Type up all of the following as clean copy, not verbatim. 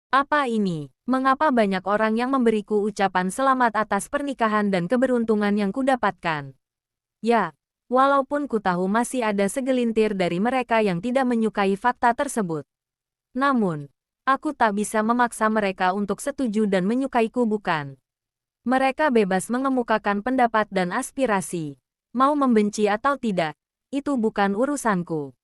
Apa ini? Mengapa banyak orang yang memberiku ucapan selamat atas pernikahan dan keberuntungan yang kudapatkan? Ya, walaupun ku tahu masih ada segelintir dari mereka yang tidak menyukai fakta tersebut. Namun, aku tak bisa memaksa mereka untuk setuju dan menyukaiku bukan. Mereka bebas mengemukakan pendapat dan aspirasi. Mau membenci atau tidak, itu bukan urusanku.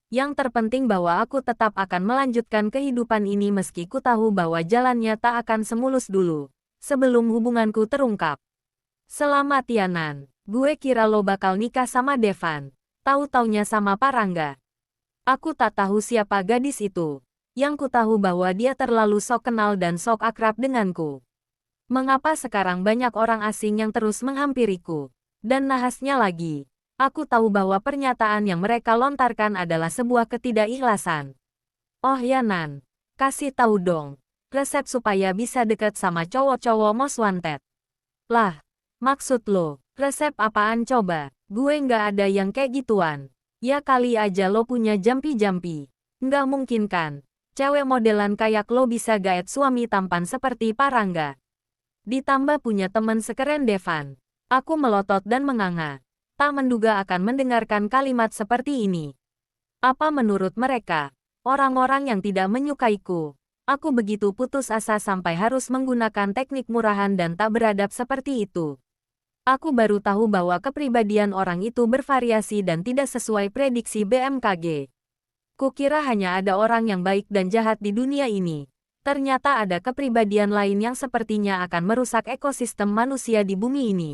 Yang terpenting bahwa aku tetap akan melanjutkan kehidupan ini meski ku tahu bahwa jalannya tak akan semulus dulu. Sebelum hubunganku terungkap. Selamat ya Nan. Gue kira lo bakal nikah sama Devan. Tahu-taunya sama Parangga. Aku tak tahu siapa gadis itu. Yang ku tahu bahwa dia terlalu sok kenal dan sok akrab denganku. Mengapa sekarang banyak orang asing yang terus menghampiriku? Dan nahasnya lagi. Aku tahu bahwa pernyataan yang mereka lontarkan adalah sebuah ketidakikhlasan. Oh ya Nan, kasih tahu dong, resep supaya bisa deket sama cowok-cowok most wanted. Lah, maksud lo, resep apaan coba? Gue nggak ada yang kayak gituan. Ya kali aja lo punya jampi-jampi. Nggak mungkin kan, cewek modelan kayak lo bisa gaet suami tampan seperti Parangga. Ditambah punya temen sekeren Devan. Aku melotot dan menganga. Tak menduga akan mendengarkan kalimat seperti ini. Apa menurut mereka, orang-orang yang tidak menyukaiku, aku begitu putus asa sampai harus menggunakan teknik murahan dan tak beradab seperti itu. Aku baru tahu bahwa kepribadian orang itu bervariasi dan tidak sesuai prediksi BMKG. Kukira hanya ada orang yang baik dan jahat di dunia ini. Ternyata ada kepribadian lain yang sepertinya akan merusak ekosistem manusia di bumi ini.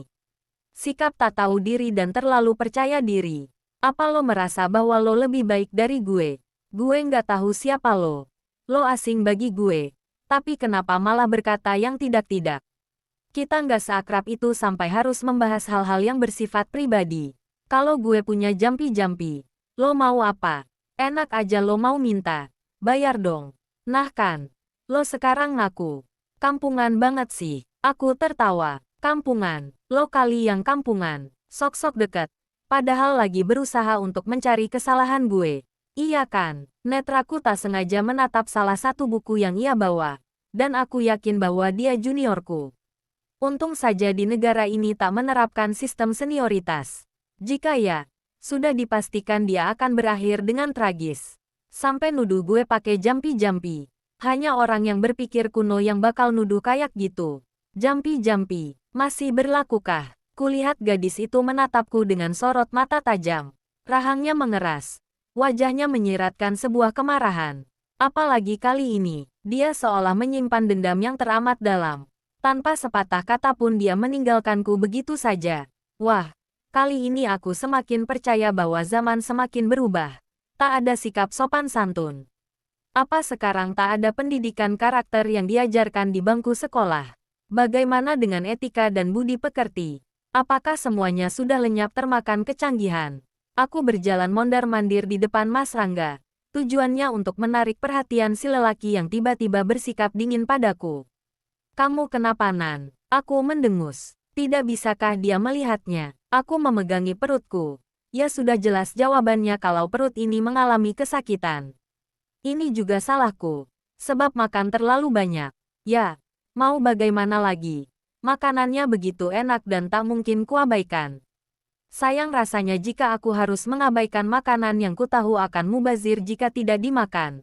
Sikap tak tahu diri dan terlalu percaya diri. Apa lo merasa bahwa lo lebih baik dari gue? Gue nggak tahu siapa lo. Lo asing bagi gue. Tapi kenapa malah berkata yang tidak-tidak? Kita nggak seakrab itu sampai harus membahas hal-hal yang bersifat pribadi. Kalau gue punya jampi-jampi, lo mau apa? Enak aja lo mau minta. Bayar dong. Nah kan, lo sekarang ngaku. Kampungan banget sih. Aku tertawa. Kampungan, lo kali yang kampungan, sok-sok deket. Padahal lagi berusaha untuk mencari kesalahan gue. Iya kan, netraku tak sengaja menatap salah satu buku yang ia bawa. Dan aku yakin bahwa dia juniorku. Untung saja di negara ini tak menerapkan sistem senioritas. Jika ya, sudah dipastikan dia akan berakhir dengan tragis. Sampai nuduh gue pakai jampi-jampi. Hanya orang yang berpikir kuno yang bakal nuduh kayak gitu. Jampi-jampi. Masih berlakukah? Kulihat gadis itu menatapku dengan sorot mata tajam. Rahangnya mengeras. Wajahnya menyiratkan sebuah kemarahan. Apalagi kali ini, dia seolah menyimpan dendam yang teramat dalam. Tanpa sepatah kata pun dia meninggalkanku begitu saja. Wah, kali ini aku semakin percaya bahwa zaman semakin berubah. Tak ada sikap sopan santun. Apa sekarang tak ada pendidikan karakter yang diajarkan di bangku sekolah? Bagaimana dengan etika dan budi pekerti? Apakah semuanya sudah lenyap termakan kecanggihan? Aku berjalan mondar-mandir di depan Mas Rangga. Tujuannya untuk menarik perhatian si lelaki yang tiba-tiba bersikap dingin padaku. Kamu kenapa Nan? Aku mendengus. Tidak bisakah dia melihatnya? Aku memegangi perutku. Ya sudah jelas jawabannya kalau perut ini mengalami kesakitan. Ini juga salahku. Sebab makan terlalu banyak. Ya. Mau bagaimana lagi? Makanannya begitu enak dan tak mungkin kuabaikan. Sayang rasanya jika aku harus mengabaikan makanan yang kutahu akan mubazir jika tidak dimakan.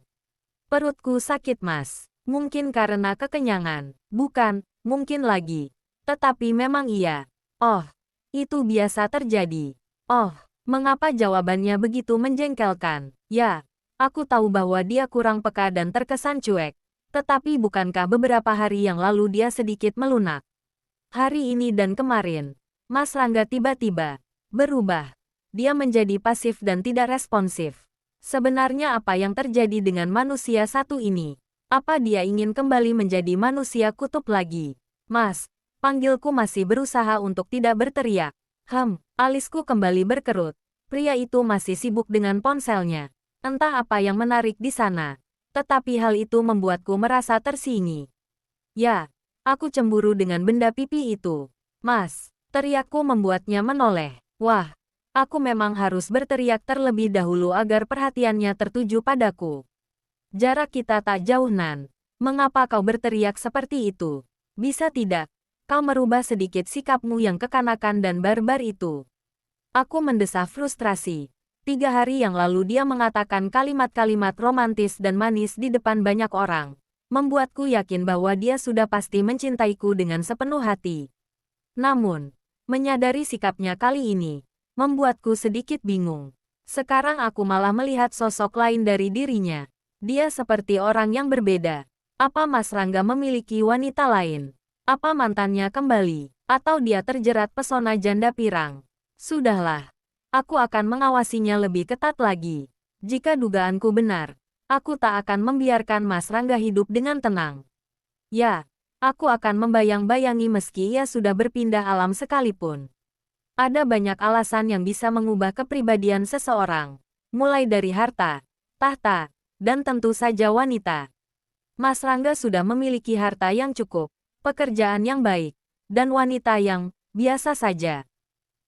Perutku sakit Mas. Mungkin karena kekenyangan. Bukan, mungkin lagi. Tetapi memang iya. Oh, itu biasa terjadi. Oh, mengapa jawabannya begitu menjengkelkan? Ya, aku tahu bahwa dia kurang peka dan terkesan cuek. Tetapi bukankah beberapa hari yang lalu dia sedikit melunak? Hari ini dan kemarin, Mas Rangga tiba-tiba berubah. Dia menjadi pasif dan tidak responsif. Sebenarnya apa yang terjadi dengan manusia satu ini? Apa dia ingin kembali menjadi manusia kutub lagi? Mas, panggilku masih berusaha untuk tidak berteriak. Alisku kembali berkerut. Pria itu masih sibuk dengan ponselnya. Entah apa yang menarik di sana. Tetapi hal itu membuatku merasa tersingi. Ya, aku cemburu dengan benda pipi itu. Mas, teriakku membuatnya menoleh. Wah, aku memang harus berteriak terlebih dahulu agar perhatiannya tertuju padaku. Jarak kita tak jauh Nan. Mengapa kau berteriak seperti itu? Bisa tidak, kau merubah sedikit sikapmu yang kekanakan dan barbar itu? Aku mendesah frustrasi. 3 hari yang lalu dia mengatakan kalimat-kalimat romantis dan manis di depan banyak orang, membuatku yakin bahwa dia sudah pasti mencintaiku dengan sepenuh hati. Namun, menyadari sikapnya kali ini, membuatku sedikit bingung. Sekarang aku malah melihat sosok lain dari dirinya. Dia seperti orang yang berbeda. Apa Mas Rangga memiliki wanita lain? Apa mantannya kembali? Atau dia terjerat pesona janda pirang? Sudahlah. Aku akan mengawasinya lebih ketat lagi. Jika dugaanku benar, aku tak akan membiarkan Mas Rangga hidup dengan tenang. Ya, aku akan membayang-bayangi meski ia sudah berpindah alam sekalipun. Ada banyak alasan yang bisa mengubah kepribadian seseorang. Mulai dari harta, tahta, dan tentu saja wanita. Mas Rangga sudah memiliki harta yang cukup, pekerjaan yang baik, dan wanita yang biasa saja.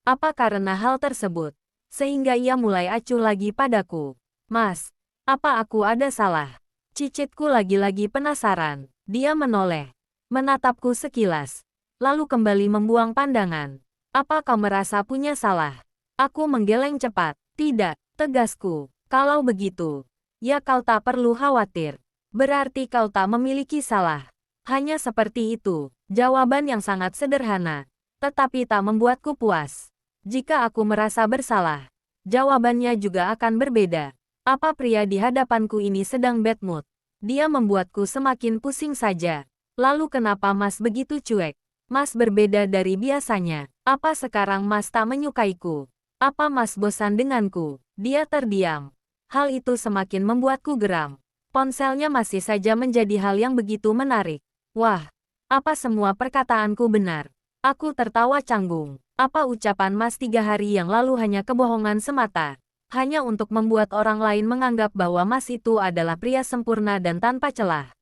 Apa karena hal tersebut, sehingga ia mulai acuh lagi padaku? Mas, apa aku ada salah? Cicitku lagi-lagi penasaran. Dia menoleh, menatapku sekilas, lalu kembali membuang pandangan. Apa kau merasa punya salah? Aku menggeleng cepat. Tidak, tegasku. Kalau begitu, ya kau tak perlu khawatir. Berarti kau tak memiliki salah. Hanya seperti itu. Jawaban yang sangat sederhana, tetapi tak membuatku puas. Jika aku merasa bersalah, jawabannya juga akan berbeda. Apa pria di hadapanku ini sedang bad mood? Dia membuatku semakin pusing saja. Lalu kenapa Mas begitu cuek? Mas berbeda dari biasanya. Apa sekarang Mas tak menyukaiku? Apa Mas bosan denganku? Dia terdiam. Hal itu semakin membuatku geram. Ponselnya masih saja menjadi hal yang begitu menarik. Wah, apa semua perkataanku benar? Aku tertawa canggung. Apa ucapan Mas 3 hari yang lalu hanya kebohongan semata? Hanya untuk membuat orang lain menganggap bahwa Mas itu adalah pria sempurna dan tanpa celah.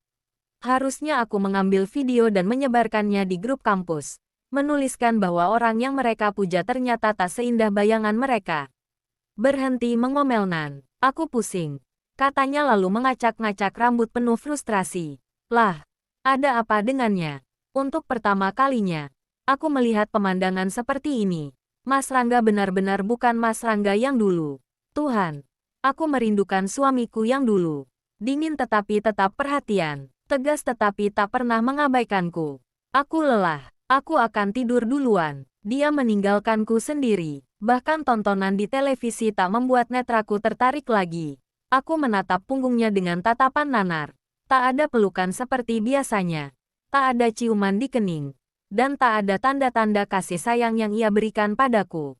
Harusnya aku mengambil video dan menyebarkannya di grup kampus. Menuliskan bahwa orang yang mereka puja ternyata tak seindah bayangan mereka. Berhenti mengomel Nan. Aku pusing. Katanya lalu mengacak-ngacak rambut penuh frustrasi. Lah, ada apa dengannya? Untuk pertama kalinya, aku melihat pemandangan seperti ini. Mas Rangga benar-benar bukan Mas Rangga yang dulu. Tuhan, aku merindukan suamiku yang dulu. Dingin tetapi tetap perhatian. Tegas tetapi tak pernah mengabaikanku. Aku lelah. Aku akan tidur duluan. Dia meninggalkanku sendiri. Bahkan tontonan di televisi tak membuat netraku tertarik lagi. Aku menatap punggungnya dengan tatapan nanar. Tak ada pelukan seperti biasanya. Tak ada ciuman di kening. Dan tak ada tanda-tanda kasih sayang yang ia berikan padaku.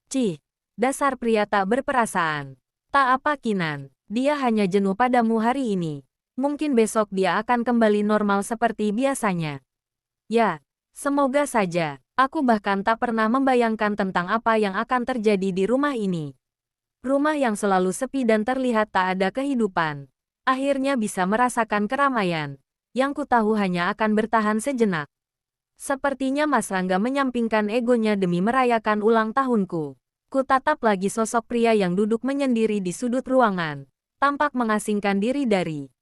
Cih, dasar pria tak berperasaan. Tak apa Kinan, dia hanya jenuh padamu hari ini. Mungkin besok dia akan kembali normal seperti biasanya. Ya, semoga saja. Aku bahkan tak pernah membayangkan tentang apa yang akan terjadi di rumah ini. Rumah yang selalu sepi dan terlihat tak ada kehidupan. Akhirnya bisa merasakan keramaian. Yang ku tahu hanya akan bertahan sejenak. Sepertinya Mas Rangga menyampingkan egonya demi merayakan ulang tahunku. Ku tatap lagi sosok pria yang duduk menyendiri di sudut ruangan. Tampak mengasingkan diri dari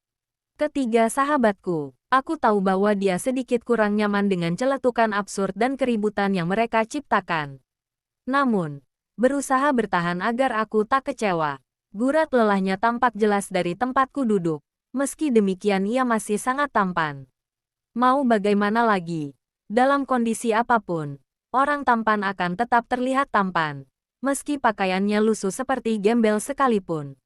ketiga sahabatku. Aku tahu bahwa dia sedikit kurang nyaman dengan celetukan absurd dan keributan yang mereka ciptakan. Namun, berusaha bertahan agar aku tak kecewa. Gurat lelahnya tampak jelas dari tempatku duduk. Meski demikian ia masih sangat tampan. Mau bagaimana lagi? Dalam kondisi apapun, orang tampan akan tetap terlihat tampan. Meski pakaiannya lusuh seperti gembel sekalipun.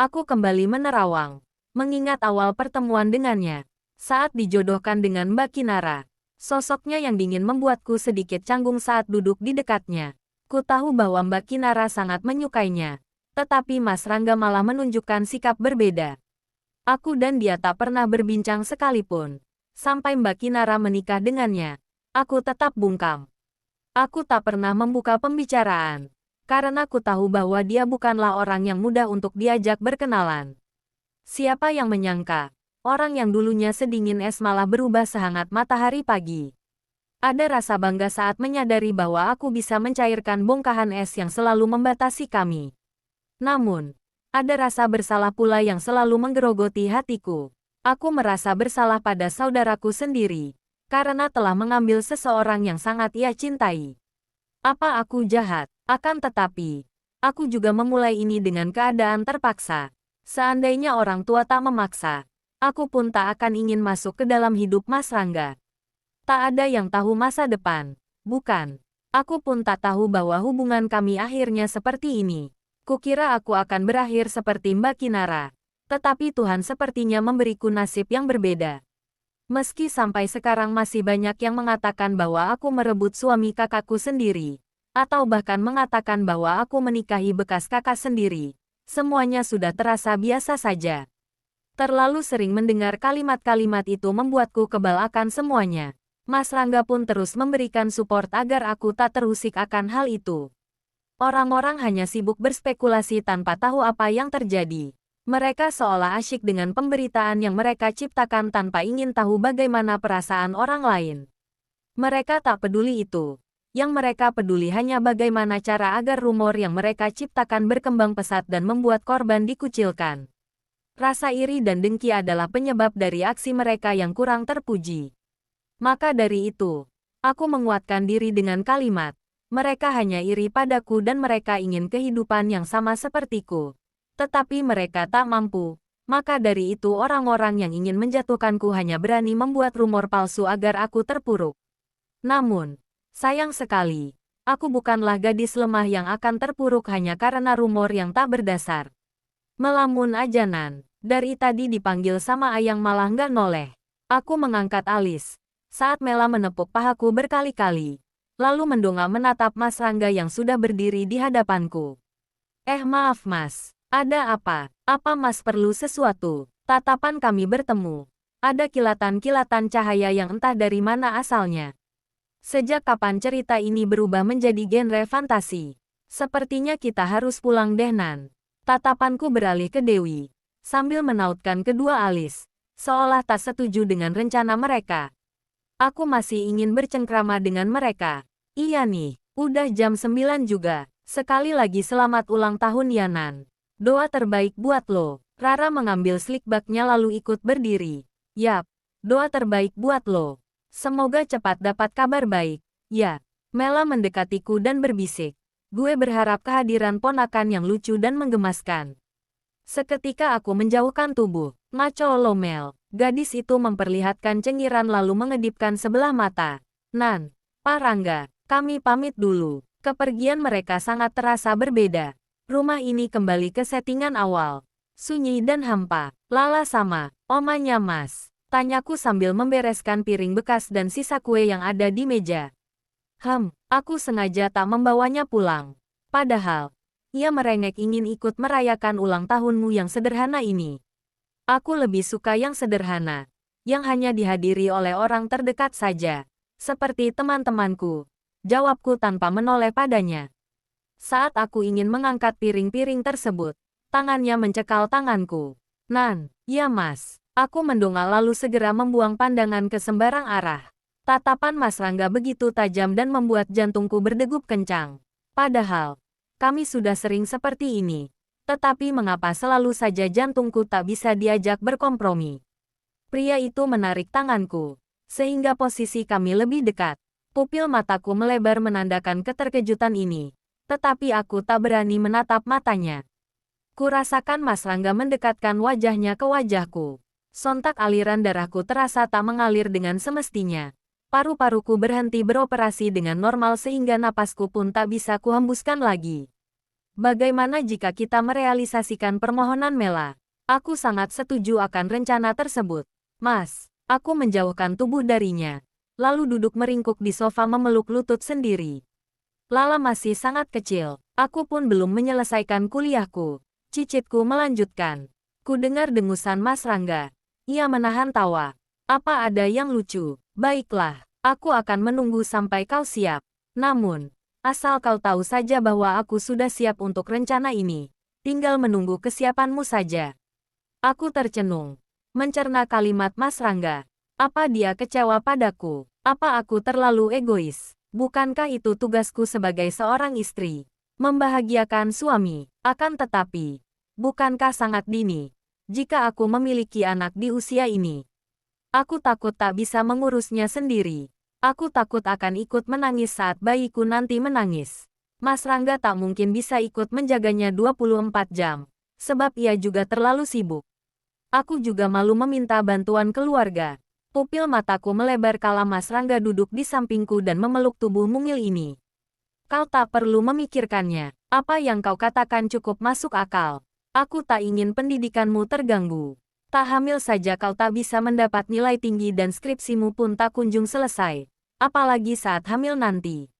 Aku kembali menerawang. Mengingat awal pertemuan dengannya. Saat dijodohkan dengan Mbak Kinara. Sosoknya yang dingin membuatku sedikit canggung saat duduk di dekatnya. Ku tahu bahwa Mbak Kinara sangat menyukainya. Tetapi Mas Rangga malah menunjukkan sikap berbeda. Aku dan dia tak pernah berbincang sekalipun. Sampai Mbak Kinara menikah dengannya. Aku tetap bungkam. Aku tak pernah membuka pembicaraan. Karena ku tahu bahwa dia bukanlah orang yang mudah untuk diajak berkenalan. Siapa yang menyangka, orang yang dulunya sedingin es malah berubah sehangat matahari pagi. Ada rasa bangga saat menyadari bahwa aku bisa mencairkan bongkahan es yang selalu membatasi kami. Namun, ada rasa bersalah pula yang selalu menggerogoti hatiku. Aku merasa bersalah pada saudaraku sendiri, karena telah mengambil seseorang yang sangat ia cintai. Apa aku jahat? Akan tetapi, aku juga memulai ini dengan keadaan terpaksa. Seandainya orang tua tak memaksa, aku pun tak akan ingin masuk ke dalam hidup Mas Rangga. Tak ada yang tahu masa depan, bukan? Aku pun tak tahu bahwa hubungan kami akhirnya seperti ini. Kukira aku akan berakhir seperti Mbak Kinara. Tetapi Tuhan sepertinya memberiku nasib yang berbeda. Meski sampai sekarang masih banyak yang mengatakan bahwa aku merebut suami kakakku sendiri, atau bahkan mengatakan bahwa aku menikahi bekas kakak sendiri, semuanya sudah terasa biasa saja. Terlalu sering mendengar kalimat-kalimat itu membuatku kebal akan semuanya. Mas Rangga pun terus memberikan support agar aku tak terusik akan hal itu. Orang-orang hanya sibuk berspekulasi tanpa tahu apa yang terjadi. Mereka seolah asyik dengan pemberitaan yang mereka ciptakan tanpa ingin tahu bagaimana perasaan orang lain. Mereka tak peduli itu. Yang mereka peduli hanya bagaimana cara agar rumor yang mereka ciptakan berkembang pesat dan membuat korban dikucilkan. Rasa iri dan dengki adalah penyebab dari aksi mereka yang kurang terpuji. Maka dari itu, aku menguatkan diri dengan kalimat, mereka hanya iri padaku dan mereka ingin kehidupan yang sama sepertiku. Tetapi mereka tak mampu, maka dari itu orang-orang yang ingin menjatuhkanku hanya berani membuat rumor palsu agar aku terpuruk. Namun, sayang sekali, aku bukanlah gadis lemah yang akan terpuruk hanya karena rumor yang tak berdasar. Melamun ajanan, dari tadi dipanggil sama ayang malah nggak noleh. Aku mengangkat alis. Saat Mela menepuk pahaku berkali-kali, lalu mendongak menatap Mas Rangga yang sudah berdiri di hadapanku. Maaf Mas, ada apa? Apa Mas perlu sesuatu? Tatapan kami bertemu. Ada kilatan-kilatan cahaya yang entah dari mana asalnya. Sejak kapan cerita ini berubah menjadi genre fantasi? Sepertinya kita harus pulang deh Nan. Tatapanku beralih ke Dewi, sambil menautkan kedua alis, seolah tak setuju dengan rencana mereka. Aku masih ingin bercengkrama dengan mereka. Iya nih, udah jam 9 juga. Sekali lagi selamat ulang tahun ya Nan. Doa terbaik buat lo. Rara mengambil slickbagnya lalu ikut berdiri. Yap, doa terbaik buat lo. Semoga cepat dapat kabar baik. Ya, Mela mendekatiku dan berbisik. Gue berharap kehadiran ponakan yang lucu dan menggemaskan. Seketika aku menjauhkan tubuh. Ngaco lo Mel. Gadis itu memperlihatkan cengiran lalu mengedipkan sebelah mata. Nan, Pak Rangga, kami pamit dulu. Kepergian mereka sangat terasa berbeda. Rumah ini kembali ke settingan awal. Sunyi dan hampa. Lala sama, omanya Mas. Tanyaku sambil membereskan piring bekas dan sisa kue yang ada di meja. Aku sengaja tak membawanya pulang. Padahal, ia merengek ingin ikut merayakan ulang tahunmu yang sederhana ini. Aku lebih suka yang sederhana, yang hanya dihadiri oleh orang terdekat saja, seperti teman-temanku. Jawabku tanpa menoleh padanya. Saat aku ingin mengangkat piring-piring tersebut, tangannya mencekal tanganku. Nan, ya Mas. Aku mendongak lalu segera membuang pandangan ke sembarang arah. Tatapan Mas Rangga begitu tajam dan membuat jantungku berdegup kencang. Padahal, kami sudah sering seperti ini. Tetapi mengapa selalu saja jantungku tak bisa diajak berkompromi? Pria itu menarik tanganku, sehingga posisi kami lebih dekat. Pupil mataku melebar menandakan keterkejutan ini. Tetapi aku tak berani menatap matanya. Kurasakan Mas Rangga mendekatkan wajahnya ke wajahku. Sontak aliran darahku terasa tak mengalir dengan semestinya. Paru-paruku berhenti beroperasi dengan normal sehingga napasku pun tak bisa kuhembuskan lagi. Bagaimana jika kita merealisasikan permohonan Mela? Aku sangat setuju akan rencana tersebut. Mas, aku menjauhkan tubuh darinya. Lalu duduk meringkuk di sofa memeluk lutut sendiri. Lala masih sangat kecil. Aku pun belum menyelesaikan kuliahku. Cicitku melanjutkan. Ku dengar dengusan Mas Rangga. Ia menahan tawa. Apa ada yang lucu? Baiklah, aku akan menunggu sampai kau siap. Namun, asal kau tahu saja bahwa aku sudah siap untuk rencana ini. Tinggal menunggu kesiapanmu saja. Aku tercenung. Mencerna kalimat Mas Rangga. Apa dia kecewa padaku? Apa aku terlalu egois? Bukankah itu tugasku sebagai seorang istri? Membahagiakan suami. Akan tetapi, bukankah sangat dini? Jika aku memiliki anak di usia ini, aku takut tak bisa mengurusnya sendiri. Aku takut akan ikut menangis saat bayiku nanti menangis. Mas Rangga tak mungkin bisa ikut menjaganya 24 jam, sebab ia juga terlalu sibuk. Aku juga malu meminta bantuan keluarga. Pupil mataku melebar kala Mas Rangga duduk di sampingku dan memeluk tubuh mungil ini. Kau tak perlu memikirkannya. Apa yang kau katakan cukup masuk akal. Aku tak ingin pendidikanmu terganggu. Tak hamil saja kau tak bisa mendapat nilai tinggi dan skripsimu pun tak kunjung selesai. Apalagi saat hamil nanti.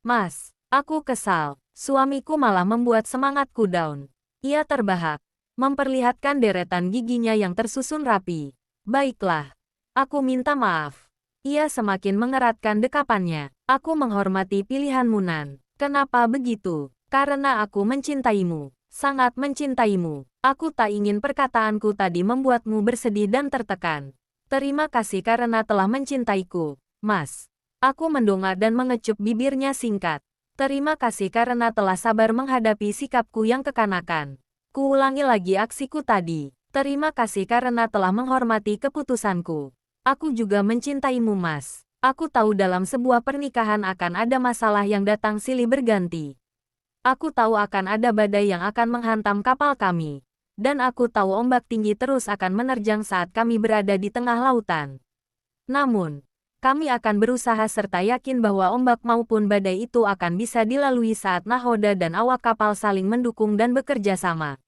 Mas, aku kesal. Suamiku malah membuat semangatku down. Ia terbahak, memperlihatkan deretan giginya yang tersusun rapi. Baiklah. Aku minta maaf. Ia semakin mengeratkan dekapannya. Aku menghormati pilihanmu, Nan. Kenapa begitu? Karena aku mencintaimu. Sangat mencintaimu. Aku tak ingin perkataanku tadi membuatmu bersedih dan tertekan. Terima kasih karena telah mencintaiku, Mas. Aku mendongak dan mengecup bibirnya singkat. Terima kasih karena telah sabar menghadapi sikapku yang kekanakan. Kuulangi lagi aksiku tadi. Terima kasih karena telah menghormati keputusanku. Aku juga mencintaimu, Mas. Aku tahu dalam sebuah pernikahan akan ada masalah yang datang silih berganti. Aku tahu akan ada badai yang akan menghantam kapal kami. Dan aku tahu ombak tinggi terus akan menerjang saat kami berada di tengah lautan. Namun, kami akan berusaha serta yakin bahwa ombak maupun badai itu akan bisa dilalui saat nahoda dan awak kapal saling mendukung dan bekerja sama.